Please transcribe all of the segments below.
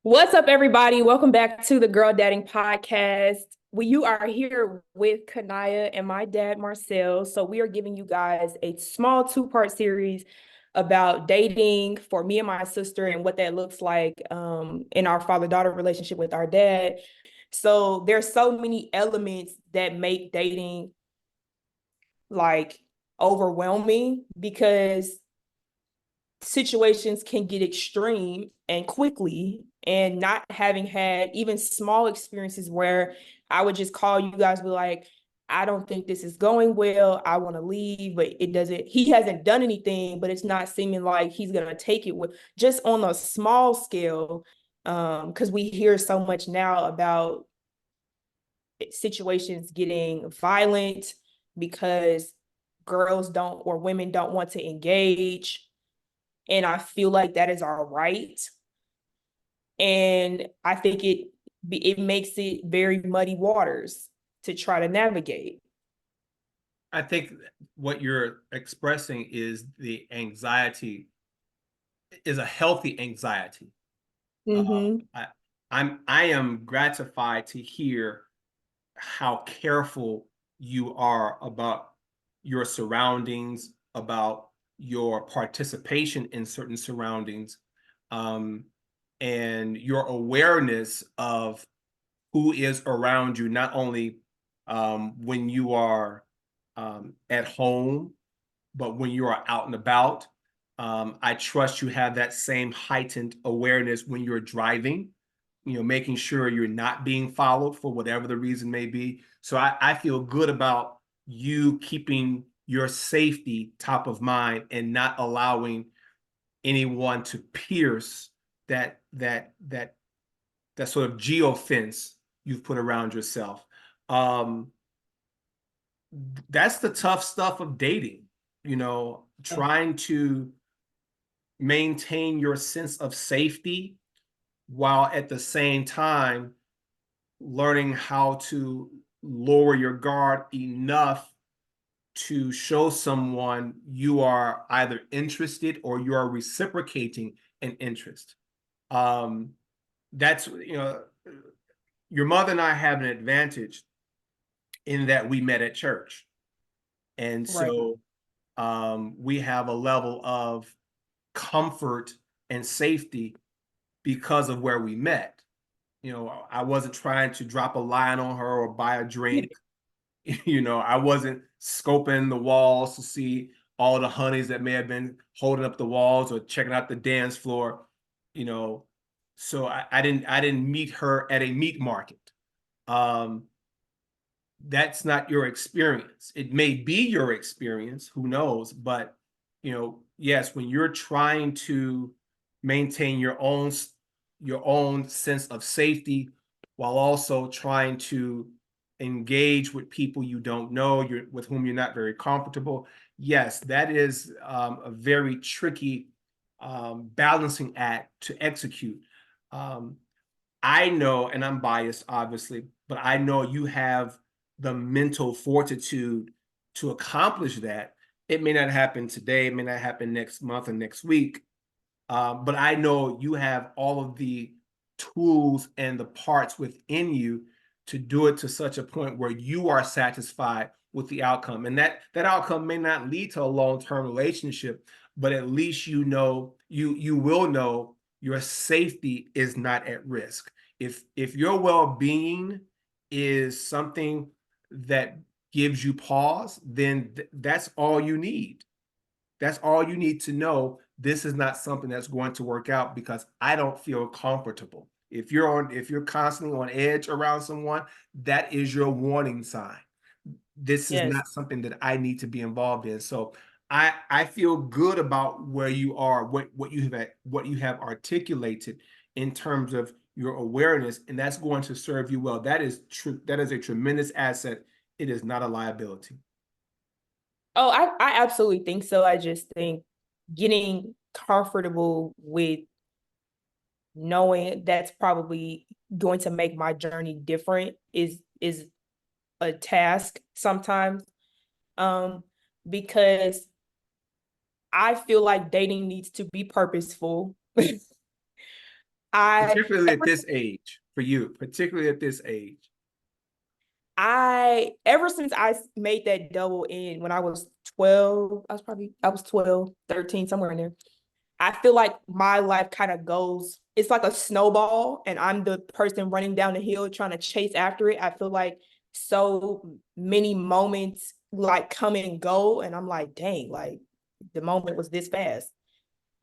What's up, everybody? Welcome back to the Girl Dating Podcast. You are here with Kinaya and my dad, Marcel. So we are giving you guys a small two-part series about dating for me and my sister and what that looks like in our father-daughter relationship with our dad. So there's so many elements that make dating like overwhelming because situations can get extreme and quickly, and not having had even small experiences where I would just call you guys, be like, I don't think this is going well, I want to leave, but it doesn't, he hasn't done anything, but it's not seeming like he's going to take it with just on a small scale. Because we hear so much now about situations getting violent because girls don't or women don't want to engage, and I feel like that is our right. And I think it makes it very muddy waters to try to navigate. I think what you're expressing is the anxiety is a healthy anxiety. Mm-hmm. I am gratified to hear how careful you are about your surroundings, about your participation in certain surroundings, um, and your awareness of who is around you, not only when you are at home, but when you are out and about. I trust you have that same heightened awareness when you're driving, making sure you're not being followed for whatever the reason may be. So I feel good about you keeping your safety top of mind and not allowing anyone to pierce that sort of geofence you've put around yourself. Um, that's the tough stuff of dating, trying to maintain your sense of safety while at the same time learning how to lower your guard enough to show someone you are either interested or you are reciprocating an interest. Um, that's, your mother and I have an advantage in that we met at church. And Right. so we have a level of comfort and safety because of where we met. I wasn't trying to drop a line on her or buy a drink. I wasn't scoping the walls to see all the honeys that may have been holding up the walls or checking out the dance floor. You know, so I didn't meet her at a meat market. Um, that's not your experience. It may be your experience, who knows? But yes, when you're trying to maintain your own sense of safety while also trying to engage with people you don't know, with whom you're not very comfortable, yes, that is a very tricky balancing act to execute. Um, I know, and I'm biased, obviously, but I know you have the mental fortitude to accomplish that. It may not happen today, it may not happen next month or next week, but I know you have all of the tools and the parts within you to do it to such a point where you are satisfied with the outcome. And that outcome may not lead to a long-term relationship, but at least you will know your safety is not at risk. If your well-being is something that gives you pause, then that's all you need. That's all you need to know. This is not something that's going to work out because I don't feel comfortable. If you're constantly on edge around someone, that is your warning sign. This is Yes. not something that I need to be involved in. So I feel good about where you are, what you have articulated in terms of your awareness, and that's going to serve you well. That is true. That is a tremendous asset. It is not a liability. Oh, I absolutely think so. I just think getting comfortable with knowing that's probably going to make my journey different is a task sometimes. Um, because I feel like dating needs to be purposeful. I particularly at ever this age for you, particularly at this age? I ever since I made that double in when I was 12, I was 12, 13, somewhere in there. I feel like my life kind of goes, it's like a snowball, and I'm the person running down the hill trying to chase after it. I feel like so many moments like come and go, and I'm like, dang, like the moment was this fast.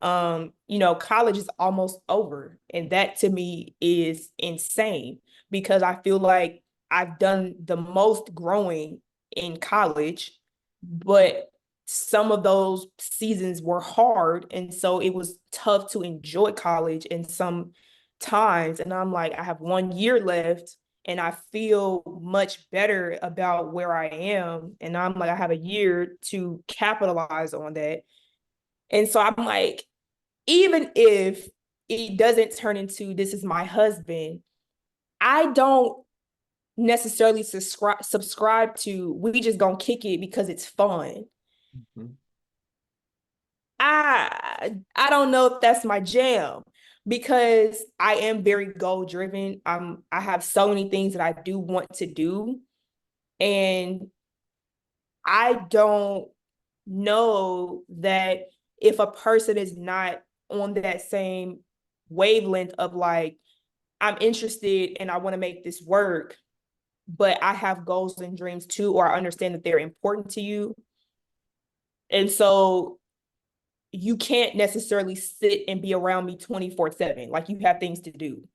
College is almost over, and that to me is insane because I feel like I've done the most growing in college, but some of those seasons were hard, and so it was tough to enjoy college in some times. And I'm like, I have 1 year left, and I feel much better about where I am, and I'm like, I have a year to capitalize on that. And so I'm like, even if it doesn't turn into this is my husband, I don't necessarily subscribe to we just gonna kick it because it's fun. Mhm. I don't know if that's my jam because I am very goal driven. I have so many things that I do want to do, and I don't know that if a person is not on that same wavelength of like, I'm interested and I want to make this work, but I have goals and dreams too, or I understand that they're important to you. And so you can't necessarily sit and be around me 24/7. Like you have things to do.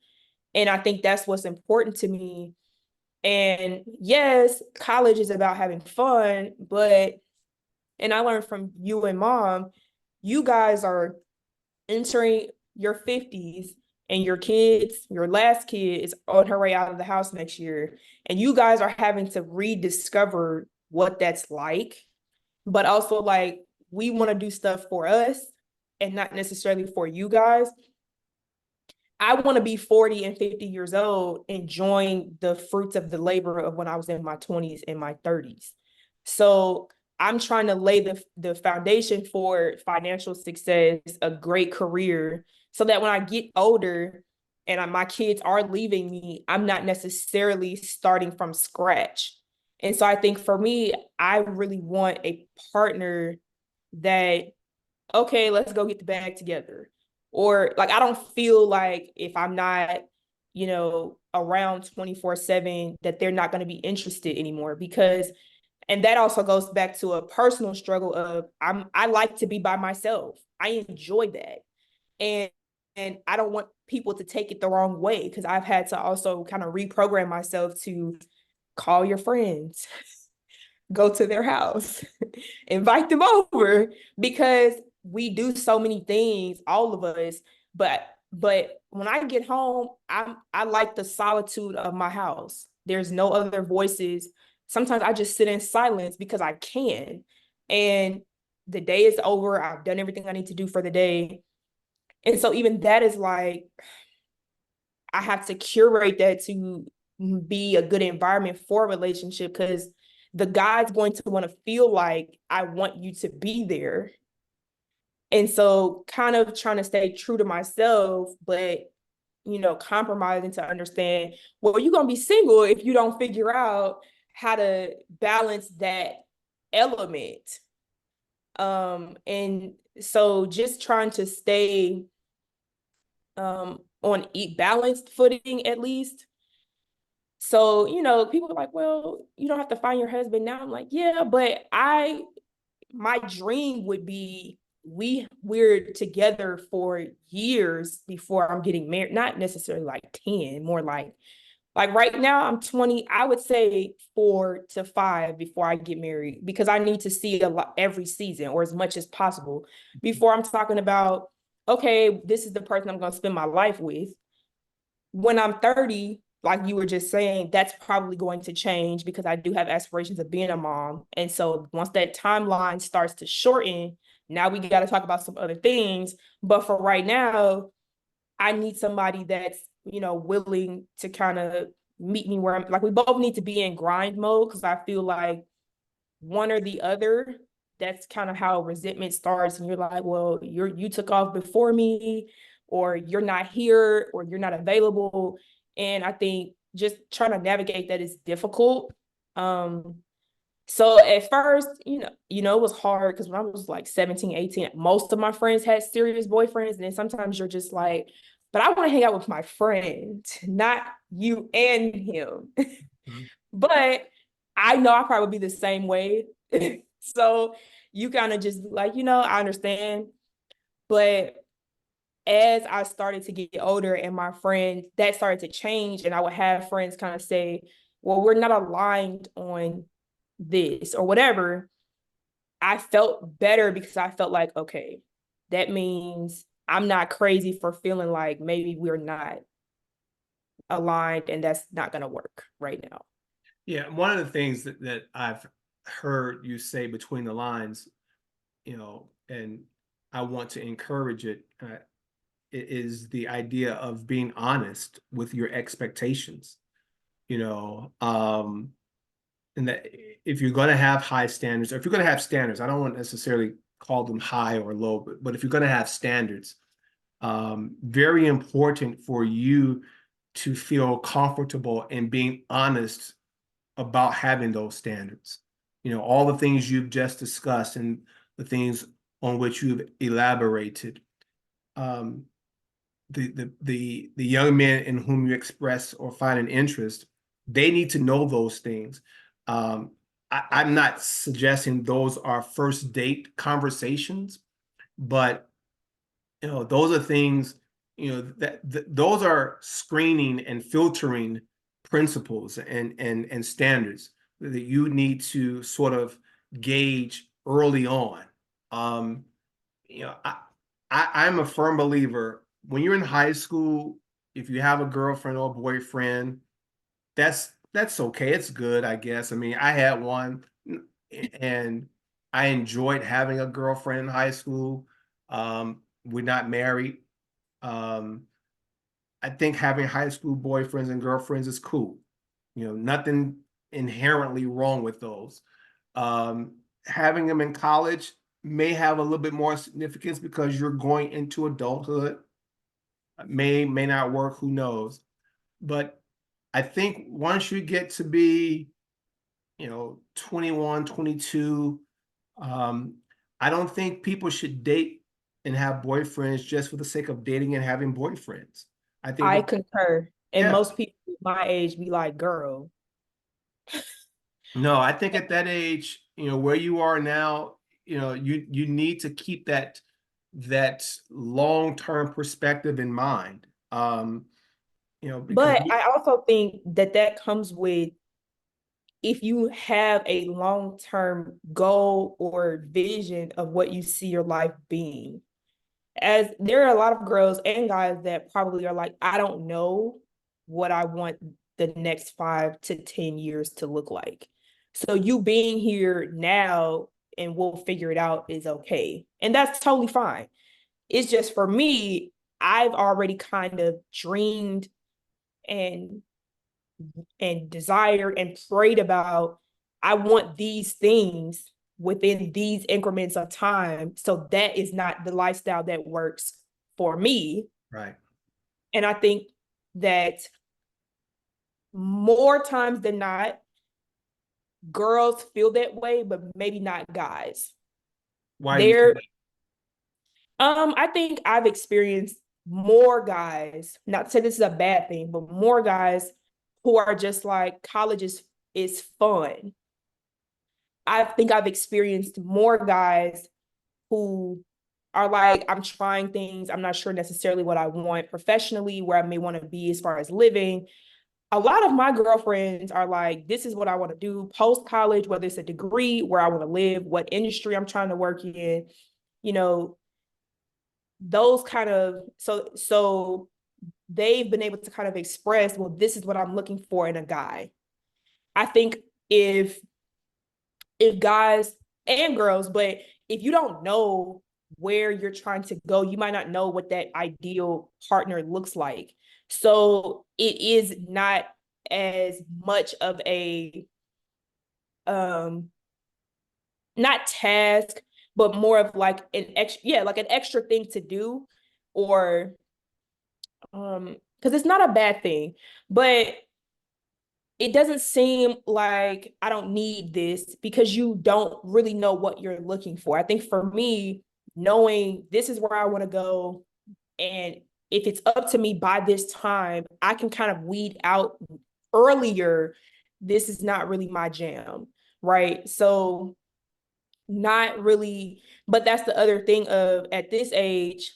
And I think that's what's important to me. And yes, college is about having fun, but, and I learned from you and mom, you guys are entering your 50s, and your last kid is on her way out of the house next year. And you guys are having to rediscover what that's like, but also like we want to do stuff for us and not necessarily for you guys. I want to be 40 and 50 years old enjoying the fruits of the labor of when I was in my 20s and my 30s. So I'm trying to lay the foundation for financial success, a great career, so that when I get older and my kids are leaving me, I'm not necessarily starting from scratch. And so I think for me, I really want a partner that, okay, let's go get the bag together. Or like, I don't feel like if I'm not, around 24/7, that they're not going to be interested anymore. Because, and that also goes back to a personal struggle of I like to be by myself. I enjoy that. And I don't want people to take it the wrong way because I've had to also kind of reprogram myself to call your friends, go to their house, invite them over, because we do so many things, all of us. But when I get home, I like the solitude of my house. There's no other voices. Sometimes I just sit in silence because I can. And the day is over. I've done everything I need to do for the day. And so even that is like, I have to curate that to be a good environment for a relationship, because the guy's going to want to feel like I want you to be there. And so kind of trying to stay true to myself, but compromising to understand, well, you're gonna be single if you don't figure out how to balance that element. And so just trying to stay on balanced footing at least. So, people are like, well, you don't have to find your husband now. I'm like, yeah, but my dream would be we're together for years before I'm getting married. Not necessarily like 10, more like right now I'm 20. I would say 4 to 5 before I get married, because I need to see a lot every season, or as much as possible, before I'm talking about, okay, this is the person I'm going to spend my life with. When I'm 30, like you were just saying, that's probably going to change because I do have aspirations of being a mom. And so once that timeline starts to shorten, now we got to talk about some other things. But for right now, I need somebody that's, willing to kind of meet me where I'm like, we both need to be in grind mode, because I feel like one or the other, that's kind of how resentment starts. And you're like, well, you took off before me, or you're not here or you're not available. And I think just trying to navigate that is difficult. So at first, it was hard because when I was like 17, 18, most of my friends had serious boyfriends. And then sometimes you're just like, but I want to hang out with my friend, not you and him. Mhm. But I know I probably be the same way. So you kind of just like, I understand. But as I started to get older and my friends, that started to change, and I would have friends kind of say, well, we're not aligned on this or whatever. I felt better because I felt like, okay, that means I'm not crazy for feeling like maybe we're not aligned and that's not going to work right now. Yeah, one of the things that I've heard you say between the lines, and I want to encourage it, is the idea of being honest with your expectations. You know, and that if you're going to have high standards, or if you're going to have standards, I don't want to necessarily call them high or low, but if you're going to have standards, very important for you to feel comfortable in being honest about having those standards. All the things you've just discussed and the things on which you've elaborated. Um, the young men in whom you express or find an interest, they need to know those things. I'm not suggesting those are first date conversations, but those are things, those are screening and filtering principles and standards that you need to sort of gauge early on. Um, you know, I'm a firm believer when you're in high school, if you have a girlfriend or boyfriend, that's okay. It's good, I guess. I mean, I had one and I enjoyed having a girlfriend in high school. We're not married. Um, I think having high school boyfriends and girlfriends is cool. Nothing inherently wrong with those. Having them in college may have a little bit more significance because you're going into adulthood. May not work, who knows? But I think once you get to be, 21, 22, um, I don't think people should date and have boyfriends just for the sake of dating and having boyfriends. I think I that, concur. And yeah, most people my age be like, girl, no, I think at that age, where you are now, you need to keep that long-term perspective in mind. Because but I also think that that comes with if you have a long-term goal or vision of what you see your life being. As there are a lot of girls and guys that probably are like, I don't know what I want the next 5 to 10 years to look like. So you being here now and we'll figure it out is okay. And that's totally fine. It's just for me, I've already kind of dreamed and desired and prayed about, I want these things within these increments of time. So that is not the lifestyle that works for me. right. And I think that more times than not, girls feel that way, but maybe not guys. Why do you They're say I think I've experienced more guys, not to say this is a bad thing, but more guys who are just like college is fun. I think I've experienced more guys who are like, I'm trying things. I'm not sure necessarily what I want professionally, where I may want to be as far as living. A lot of my girlfriends are like, this is what I want to do post college, whether it's a degree, where I want to live, what industry I'm trying to work in, you know, those kind of so they've been able to kind of express, well, this is what I'm looking for in a guy. I think if guys and girls, but if you don't know where you're trying to go, you might not know what that ideal partner looks like. So it is not as much of a um not task, but more of like an extra, yeah, like an extra thing to do, or Because it's not a bad thing, but it doesn't seem like I don't need this because you don't really know what you're looking for. I think for me, knowing this is where I want to go, and if it's up to me by this time, I can kind of weed out earlier. This is not really my jam, right? So, not really, but that's the other thing of at this age,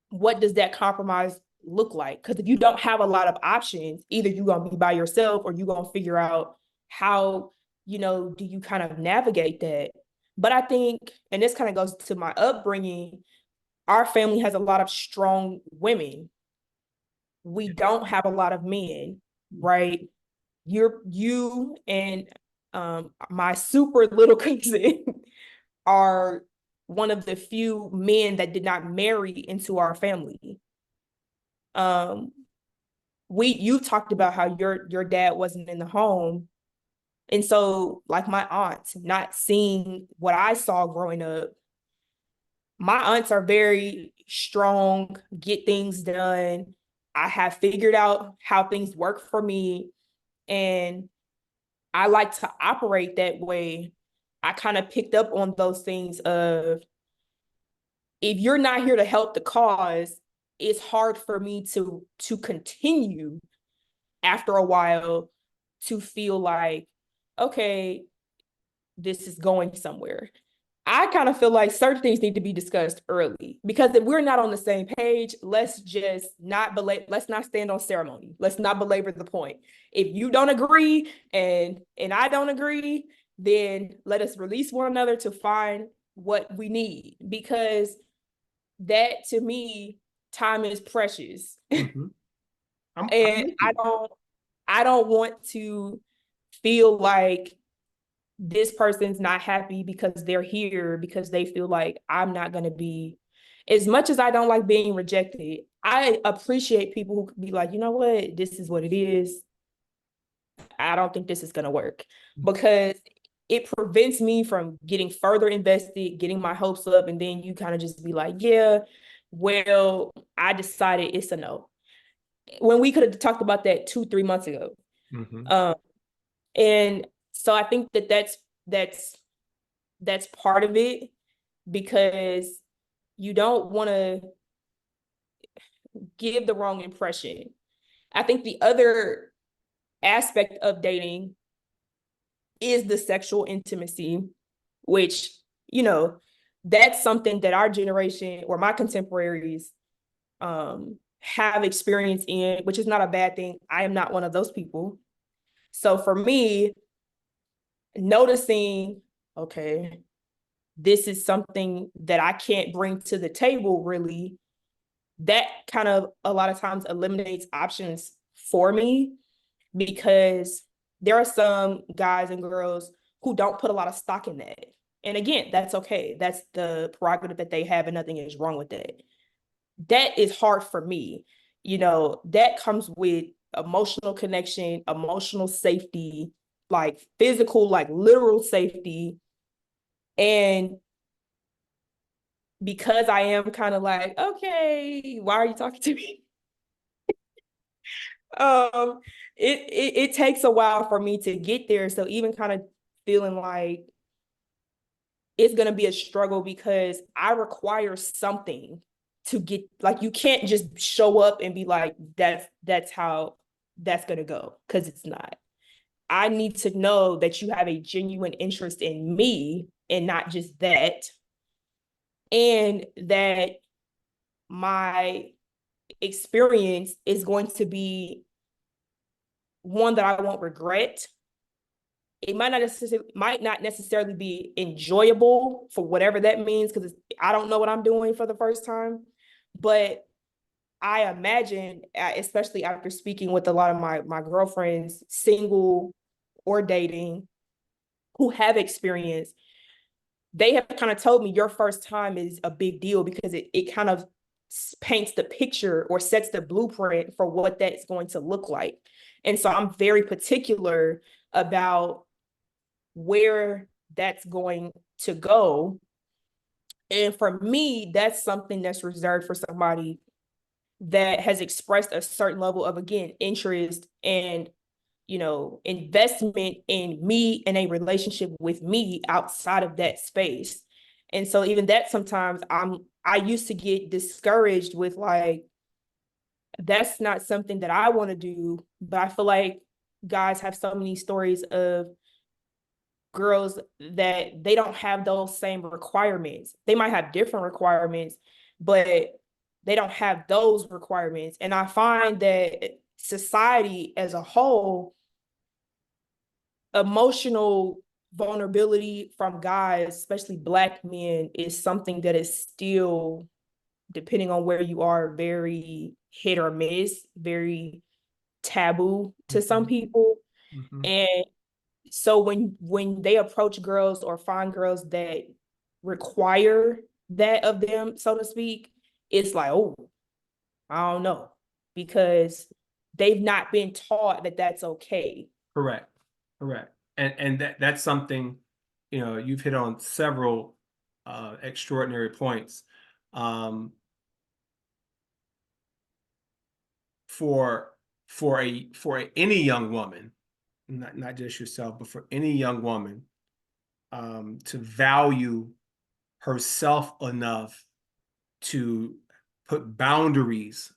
what does that compromise look like? Because if you don't have a lot of options, either you're gonna be by yourself or you're gonna figure out how, do you kind of navigate that. But I think, and this kind of goes to my upbringing, our family has a lot of strong women. We don't have a lot of men, right? You and my super little cousin are one of the few men that did not marry into our family. Um, you talked about how your dad wasn't in the home. And so, like my aunts, not seeing what I saw growing up, my aunts are very strong, get things done. I have figured out how things work for me. And I like to operate that way. I kind of picked up on those things of if you're not here to help the cause, it's hard for me to continue after a while to feel like, okay, this is going somewhere. I kind of feel like certain things need to be discussed early because if we're not on the same page, let's not stand on ceremony. Let's not belabor the point. If you don't agree and I don't agree, then let us release one another to find what we need because that to me, time is precious. Mm-hmm. I'm And with you. I don't want to feel like this person's not happy because they're here because they feel like I'm not going to be, as much as I don't like being rejected, I appreciate people who could be like, you know what, this is what it is. I don't think this is going to work because it prevents me from getting further invested, getting my hopes up, and then you kind of just be like, yeah, well, I decided it's a no. When we could have talked about that 2, 3 months ago. Mm-hmm. Um, and so I think that's that's part of it because you don't want to give the wrong impression. I think the other aspect of dating is the sexual intimacy, which, you know, that's something that our generation or my contemporaries have experience in, which is not a bad thing. I am not one of those people. So for me, noticing, okay, this is something that I can't bring to the table really, that kind of a lot of times eliminates options for me because there are some guys and girls who don't put a lot of stock in that. And again, that's okay. That's the prerogative that they have, and nothing is wrong with that. That is hard for me. That comes with emotional connection, emotional safety, like physical, like literal safety. And because I am kind of like, okay, why are you talking to me? Um, it takes a while for me to get there. So even kind of feeling like it's gonna be a struggle because I require something to get like you can't just show up and be like, that's how that's gonna go, because it's not. I need to know that you have a genuine interest in me and not just that, and that my experience is going to be one that I won't regret. It might not necessarily be enjoyable for whatever that means because I don't know what I'm doing for the first time. But I imagine, especially after speaking with a lot of my girlfriends, single or dating, who have experience, they have kind of told me your first time is a big deal because it kind of paints the picture or sets the blueprint for what that's going to look like. And so I'm very particular about where that's going to go. And for me, that's something that's reserved for somebody that has expressed a certain level of, again, interest and, investment in me in a relationship with me outside of that space. And so even that sometimes I used to get discouraged with like, that's not something that I want to do. But I feel like guys have so many stories of girls that they don't have those same requirements. They might have different requirements, but they don't have those requirements. And I find that society as a whole, emotional vulnerability from guys, especially Black men, is something that is still, depending on where you are, very hit or miss, very taboo to some Mhm. people. Mhm. And so when they approach girls or find girls that require that of them, so to speak, it's like, oh, I don't know, because they've not been taught that that's okay. Correct. Correct. And that's something, you've hit on several extraordinary points. Um, for any young woman, not just yourself, but for any young woman, to value herself enough to put boundaries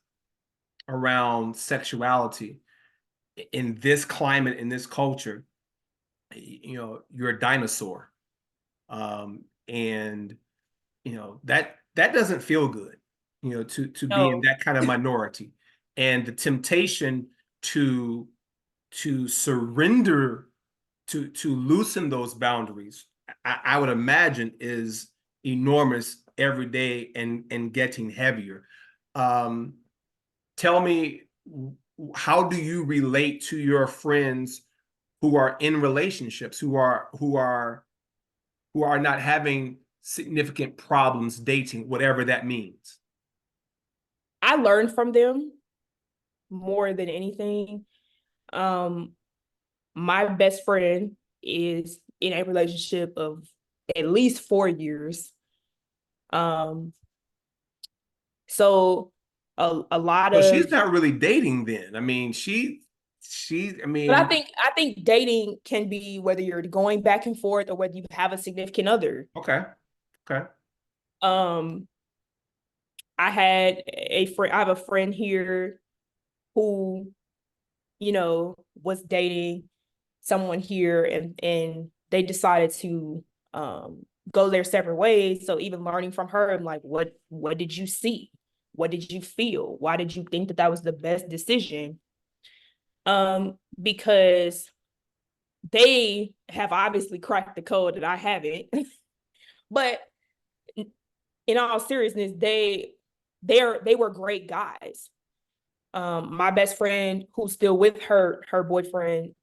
around sexuality in this climate, in this culture, you're a dinosaur. And that doesn't feel good, to be in No, that kind of minority. And the temptation to surrender, to loosen those boundaries, I would imagine is enormous every day, and getting heavier. Um, Tell me, how do you relate to your friends who are in relationships, who are not having significant problems dating, whatever that means? I learned from them more than anything. Um, my best friend is in a relationship of at least 4 years. Um, so a lot So she's of, not really dating then. I mean, I but mean, I think dating can be whether you're going back and forth or whether you have a significant other. okay, okay. Um, I have a friend here who, was dating someone here, and they decided to go their separate ways. So even learning from her, I'm like, what did you see? What did you feel? Why did you think that that was the best decision? Because they have obviously cracked the code that I haven't. But in all seriousness, they were great guys. My best friend who's still with her boyfriend,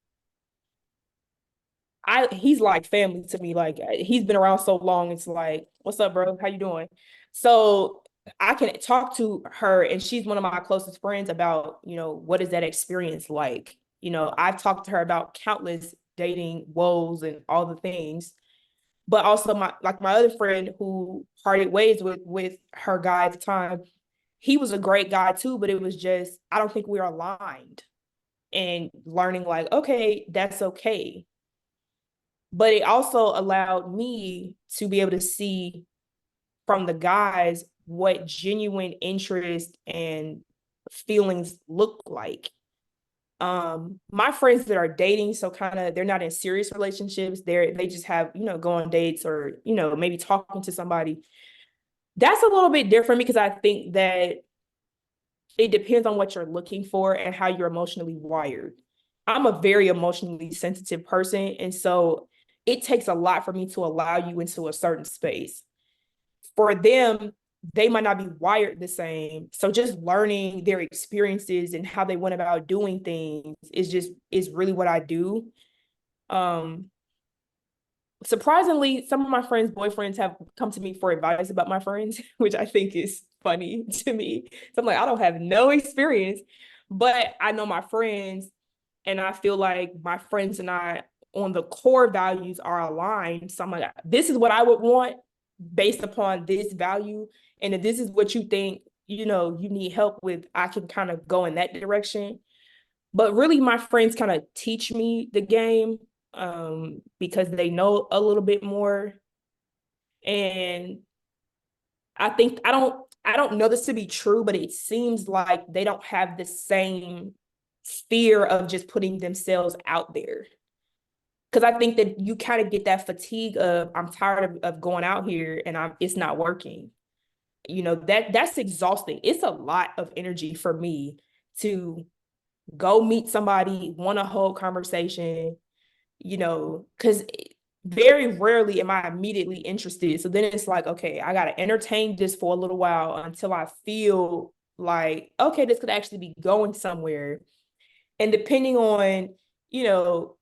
he's like family to me. Like he's been around so long. It's like, what's up, bro? How you doing? So I can talk to her, and she's one of my closest friends about, what is that experience like? I've talked to her about countless dating woes and all the things. But also my other friend who parted ways with her guy at the time, he was a great guy too, but it was just, I don't think we are aligned, and learning like, okay, that's okay. But it also allowed me to be able to see from the guys what genuine interest and feelings look like. My friends that are dating, so kind of they're not in serious relationships, they just have, go on dates or, maybe talking to somebody. That's a little bit different because I think that it depends on what you're looking for and how you're emotionally wired. I'm a very emotionally sensitive person. And so it takes a lot for me to allow you into a certain space. For them, they might not be wired the same. So just learning their experiences and how they went about doing things is really what I do. Um, Surprisingly, some of my friends' boyfriends have come to me for advice about my friends, which I think is funny to me. So I'm like, I don't have no experience, but I know my friends, and I feel like my friends and I on the core values are aligned. So I'm like, this is what I would want based upon this value. And if this is what you think, you need help with, I can kind of go in that direction. But really, my friends kind of teach me the game because they know a little bit more. And I don't know this to be true, but it seems like they don't have the same fear of just putting themselves out there. Because I think that you kind of get that fatigue of, I'm tired of going out here and it's not working. That's exhausting. It's a lot of energy for me to go meet somebody, want to hold conversation, because very rarely am I immediately interested. So then it's like, okay, I got to entertain this for a little while until I feel like, okay, this could actually be going somewhere. And depending on, you know,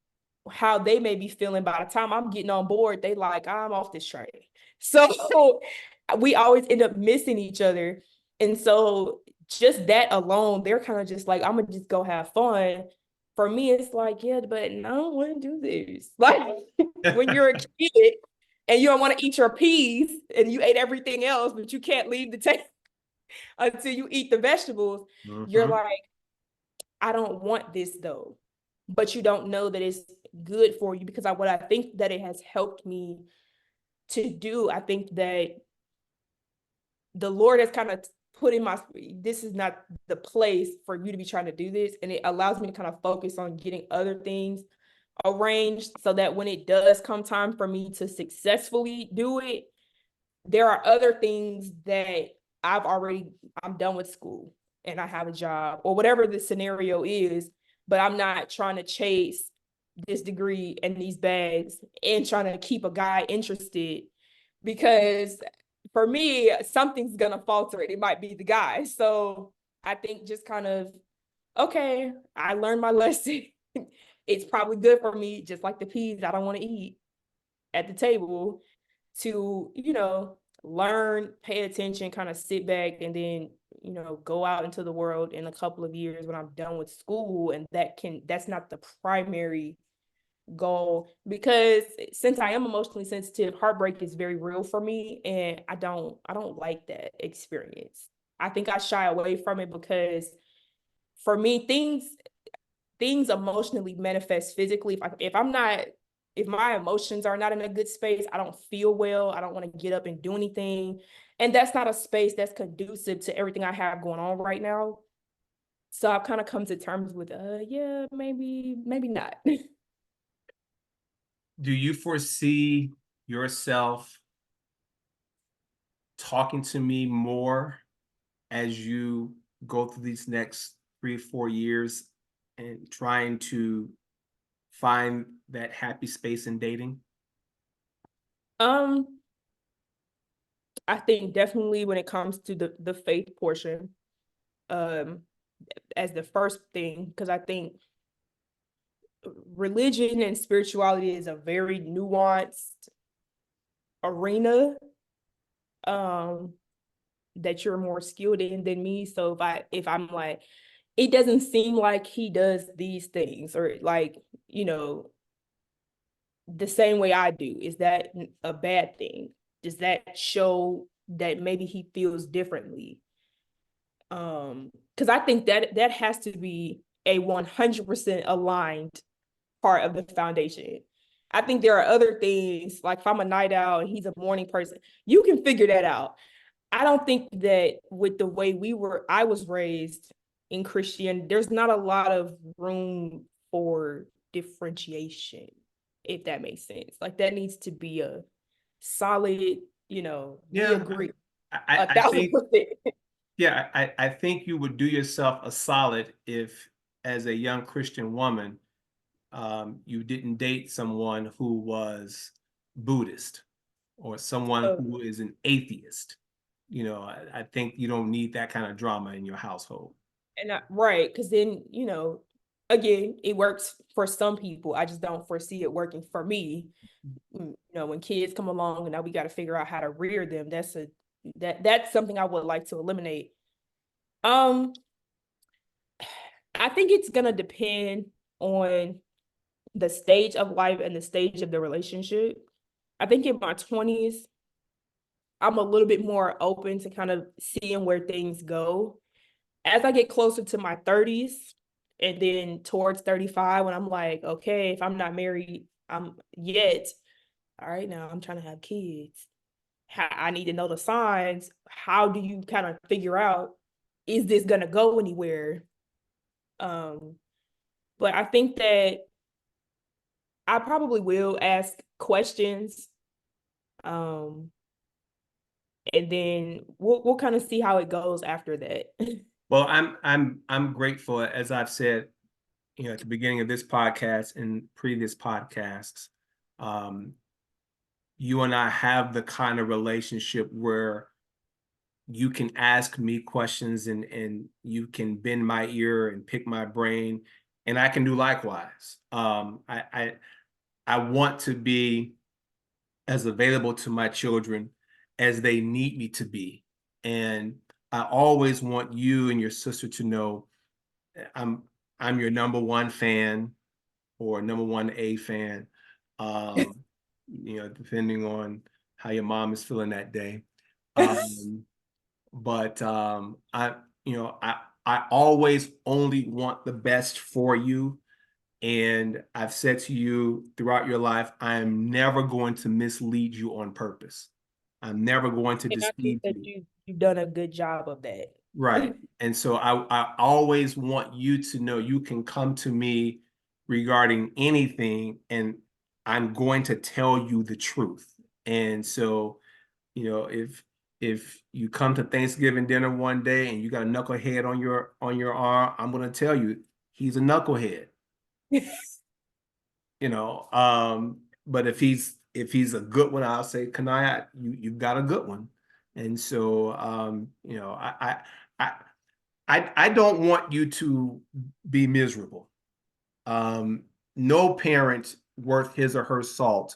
how they may be feeling by the time I'm getting on board, they like, I'm off this train. So we always end up missing each other. And so just that alone, they're kind of just like, I'm gonna just go have fun. For me, it's like, yeah, but I don't want to do this. Like when you're a kid and you don't want to eat your peas and you ate everything else, but you can't leave the table until you eat the vegetables, you're Mm-hmm. like, I don't want this though. But you don't know that it's good for you because what I think that it has helped me to do, I think that the Lord has kind of put in my, this is not the place for you to be trying to do this. And it allows me to kind of focus on getting other things arranged so that when it does come time for me to successfully do it, there are other things that I've already, I'm done with school and I have a job or whatever the scenario is, but I'm not trying to chase this degree and these bags and trying to keep a guy interested because for me, something's gonna falter it. It might be the guy. So I think just kind of, okay, I learned my lesson. It's probably good for me, just like the peas I don't want to eat at the table to, learn, pay attention, kind of sit back and then, go out into the world in a couple of years when I'm done with school. And that's not the primary goal because since I am emotionally sensitive, heartbreak is very real for me. And I don't like that experience. I think I shy away from it because for me, things emotionally manifest physically. If my emotions are not in a good space, I don't feel well. I don't want to get up and do anything. And that's not a space that's conducive to everything I have going on right now. So I've kind of come to terms with, yeah, maybe not. Do you foresee yourself talking to me more as you go through these next 3 or 4 years and trying to find that happy space in dating? Um, I think definitely when it comes to the faith portion, um, as the first thing, because I think religion and spirituality is a very nuanced arena um that you're more skilled in than me. So if I'm like, it doesn't seem like he does these things or like, you know, the same way I do, is that a bad thing? Does that show that maybe he feels differently? Because I think that has to be a 100% aligned part of the foundation. I think there are other things, like if I'm a night owl and he's a morning person, you can figure that out. I don't think that with the way I was raised in Christian, there's not a lot of room for differentiation, if that makes sense. Like that needs to be a solid, we Yeah, agree I think 1,000%. yeah, I think you would do yourself a solid if, as a young Christian woman, you didn't date someone who was Buddhist or someone So, who is an atheist. I think you don't need that kind of drama in your household. right, because then, again, it works for some people. I just don't foresee it working for me. When kids come along and now we got to figure out how to rear them, that's something I would like to eliminate. Um, I think it's gonna depend on the stage of life and the stage of the relationship. I think in my 20s, I'm a little bit more open to kind of seeing where things go. As I get closer to my 30s and then towards 35, when I'm like, okay, if I'm not married, I'm yet, all right, now I'm trying to have kids. I need to know the signs. How do you kind of figure out, is this gonna go anywhere? Um, but I think that I probably will ask questions. Um, and then we'll kind of see how it goes after that. Well, I'm grateful, as I've said, at the beginning of this podcast and previous podcasts. Um, you and I have the kind of relationship where you can ask me questions and you can bend my ear and pick my brain, and I can do likewise. I want to be as available to my children as they need me to be. And I always want you and your sister to know I'm I'm your number one fan or number one A fan. Um, depending on how your mom is feeling that day. Um, but I always only want the best for you. And I've said to you throughout your life, I am never going to mislead you on purpose. I'm never going to And I think deceive that you. you've done a good job of that. Right. And so I always want you to know you can come to me regarding anything, and I'm going to tell you the truth. And so, if you come to Thanksgiving dinner one day and you got a knucklehead on your arm, I'm going to tell you he's a knucklehead. But if he's a good one, I'll say, Kanaya, you've got a good one. And so, I don't want you to be miserable. Um, no parent worth his or her salt,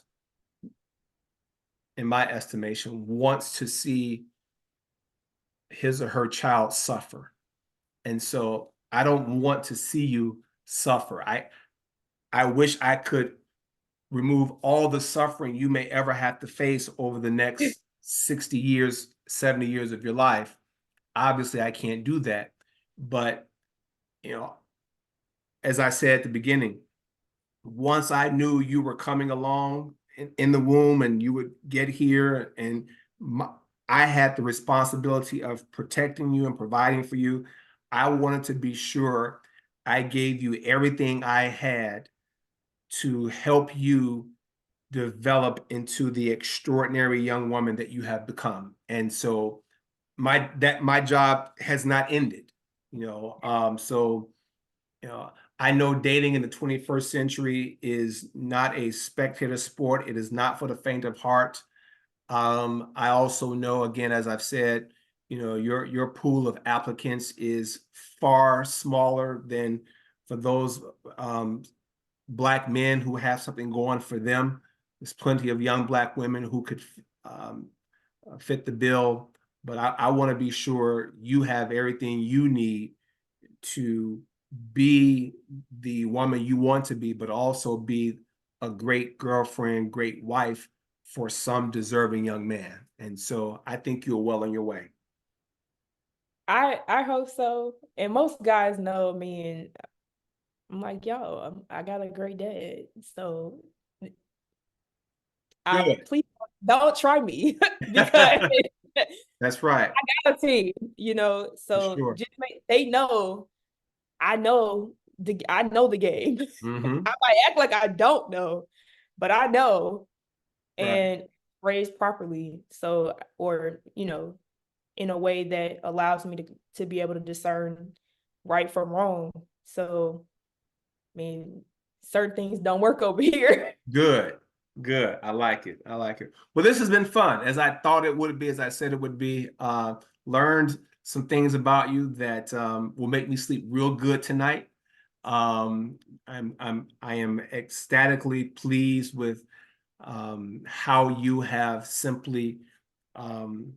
in my estimation, wants to see his or her child suffer. And so I don't want to see you suffer. I wish I could remove all the suffering you may ever have to face over the next 60 years, 70 years of your life. Obviously, I can't do that. But, you know, as I said at the beginning, once I knew you were coming along in the womb and you would get here, and I had the responsibility of protecting you and providing for you, I wanted to be sure I gave you everything I had to help you develop into the extraordinary young woman that you have become. And so my job has not ended, so I know dating in the 21st century is not a spectator sport. It is not for the faint of heart. I also know, again, as I've said, your pool of applicants is far smaller than for those Black men who have something going for them. There's plenty of young Black women who could um, fit the bill, but I want to be sure you have everything you need to be the woman you want to be, but also be a great girlfriend, great wife for some deserving young man. And so I think you're well on your way. I hope so. And most guys know me, and I'm like, yo, I got a great dad. So I Good. please don't try me because That's right. I got a team, For so sure. just they know I know the game. Mm-hmm. I might act like I don't know, but I know, Right. and raised properly. So, or, in a way that allows me to be able to discern right from wrong. So, I mean, certain things don't work over here. Good. Good. I like it. I like it. Well, this has been fun, as I thought it would be, as I said it would be. Learned some things about you that will make me sleep real good tonight. Um, I am ecstatically pleased with how you have simply um,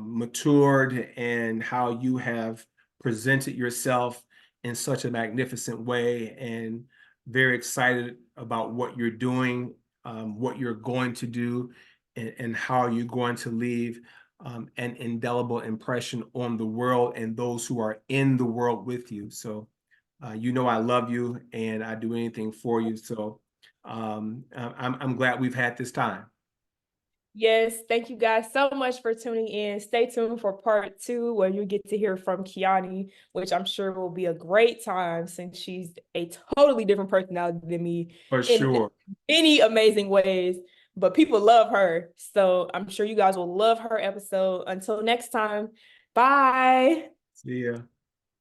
matured and how you have presented yourself in such a magnificent way, and very excited about what you're doing, what you're going to do. and how you're going to leave an indelible impression on the world and those who are in the world with you. So, you know, I love you and I do anything for you. So, I'm glad we've had this time. Yes, thank you guys so much for tuning in. Stay tuned for part two, where you get to hear from Kiani, which I'm sure will be a great time since she's a totally different personality than me For in sure. many amazing ways. But people love her. So I'm sure you guys will love her episode. Until next time, bye. See ya.